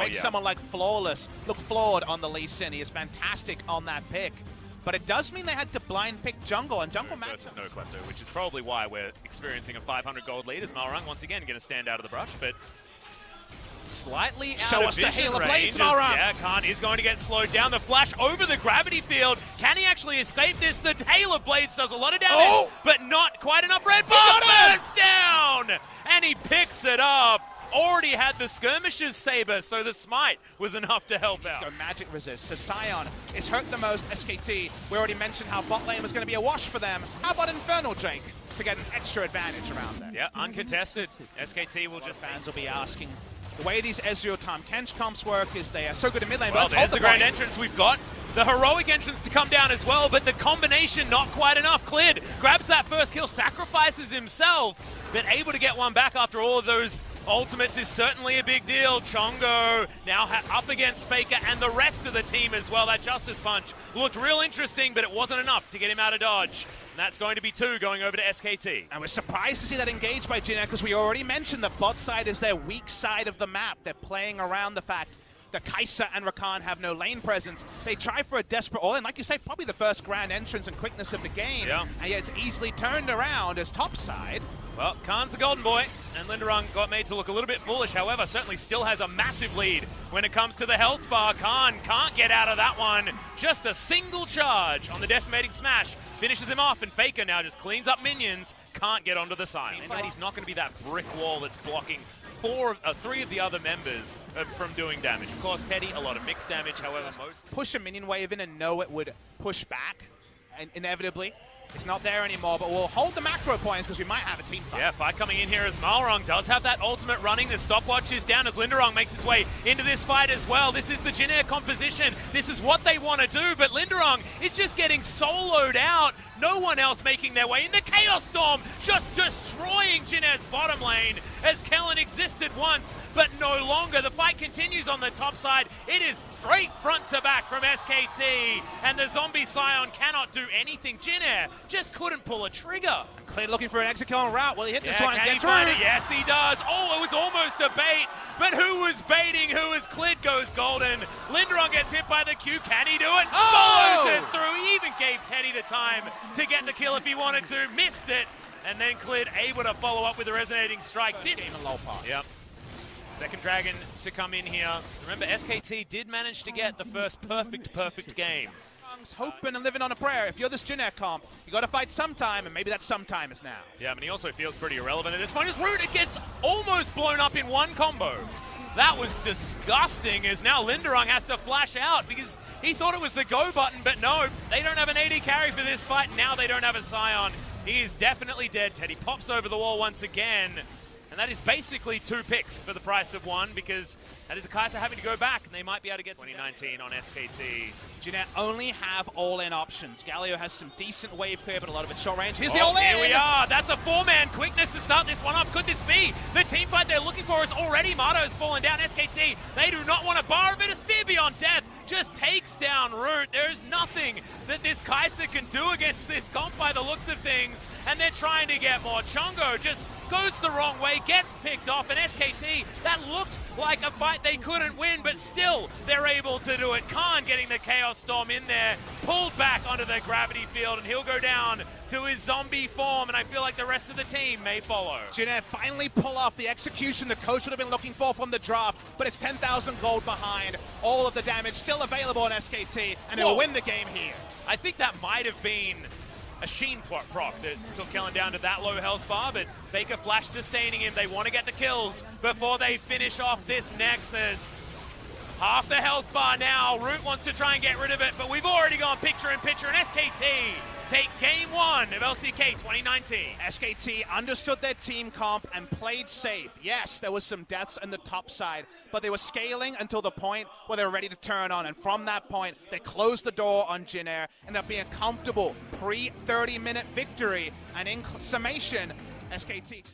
makes someone like Flawless look flawed on the Lee Sin. He is fantastic on that pick. But it does mean they had to blind pick jungle, and jungle versus no klepto, which is probably why we're experiencing a 500 gold lead as Malrang once again going to stand out of the brush, but slightly out of vision Show us the range. Blades, Malrang! Yeah, Khan is going to get slowed down. The flash over the gravity field. Can he actually escape this? The Hail of Blades does a lot of damage, but not quite enough. Red Ball burns down! And he picks it up. Already had the Skirmisher's Saber, so the Smite was enough to help out. Go magic resist. So Sion is hurt the most. SKT, we already mentioned how bot lane was going to be a wash for them. How about Infernal Drake to get an extra advantage around there? Yeah, uncontested. SKT will just... Fans will be asking. The way these Ezreal Tahm Kench comps work is they are so good in mid lane. Well, but there's the grand entrance. We've got the heroic entrance to come down as well, but the combination not quite enough. Cleared, grabs that first kill, sacrifices himself, but able to get one back after all of those ultimates is certainly a big deal. Chongo now up against Faker and the rest of the team as well. That Justice Punch looked real interesting, but it wasn't enough to get him out of dodge. And that's going to be 2 going over to SKT. And we're surprised to see that engaged by Jin Air, because we already mentioned the bot side is their weak side of the map. They're playing around the fact that Kai'Sa and Rakan have no lane presence. They try for a desperate all-in. Like you say, probably the first grand entrance and quickness of the game. Yeah. And yet it's easily turned around as top side. Well, Khan's the golden boy, and Linderung got made to look a little bit foolish. However, certainly still has a massive lead when it comes to the health bar. Khan can't get out of that one. Just a single charge on the decimating smash. Finishes him off, and Faker now just cleans up minions. Can't get onto the side. And he's not going to be that brick wall that's blocking 3 of the other members from doing damage. Of course, Teddy, a lot of mixed damage. However, most... Push a minion wave in and know it would push back, and inevitably. It's not there anymore, but we'll hold the macro points because we might have a team fight. Yeah, fight coming in here as Malrang does have that ultimate running. The stopwatch is down as Linderung makes its way into this fight as well. This is the Jin Air composition. This is what they want to do, but Linderung is just getting soloed out. No one else making their way in. The Chaos Storm just destroying Jin Air's bottom lane as Kellen existed once, but no longer. The fight continues on the top side. It is straight front to back from SKT, and the Zombie Scion cannot do anything. Jin Air just couldn't pull a trigger. Clear looking for an exit kill on route. Will he hit this one? Can he find it? Yes, he does. Oh, it was almost a bait, but who was baiting? Who was Clid goes golden. Linderung gets hit by the Q. Can he do it? Follows it through. He even gave Teddy the time to get the kill if he wanted to. Missed it. And then Clid able to follow up with a resonating strike. This game in low part. Yep. Second Dragon to come in here. Remember, SKT did manage to get the first perfect game. Hoping and living on a prayer. If you're this Jin Air comp, you got to fight sometime, and maybe that sometime is now. Yeah, I mean, he also feels pretty irrelevant at this point. His root, it gets almost blown up in one combo. That was disgusting, as now Linderung has to flash out because he thought it was the go button, but no, they don't have an AD carry for this fight. Now they don't have a Scion. He is definitely dead. Teddy pops over the wall once again. And that is basically 2 picks for the price of 1, because that is a Kai'Sa having to go back, and they might be able to get 2019 on SKT. Jin Air only have all-in options. Galio has some decent wave clear, but a lot of it's short range. Here's the all-in! Here we are. That's a 4-man quickness to start this one up. Could this be the team fight they're looking for? Is already Mato has fallen down. SKT, they do not want a bar of it. It's Fear Beyond Death. Just takes down Root. There is nothing that this Kai'Sa can do against this comp by the looks of things, and they're trying to get more. Chongo just goes the wrong way, gets picked off, and SKT, that looked like a fight they couldn't win, but still they're able to do it. Khan getting the Chaos Storm in there, pulled back onto the gravity field, and he'll go down to his zombie form, and I feel like the rest of the team may follow. Jin Air finally pull off the execution the coach would have been looking for from the draft, but it's 10,000 gold behind. All of the damage still available on SKT, and they will win the game here. I think that might have been a Sheen proc that took Kellen down to that low health bar, but Faker flash sustaining him. They want to get the kills before they finish off this Nexus. Half the health bar now. Root wants to try and get rid of it, but we've already gone picture-in-picture, and SKT take game 1 of LCK 2019. SKT understood their team comp and played safe. Yes, there was some deaths on the top side, but they were scaling until the point where they were ready to turn on. And from that point, they closed the door on Jin Air, ended up being a comfortable pre-30-minute victory. And in summation, SKT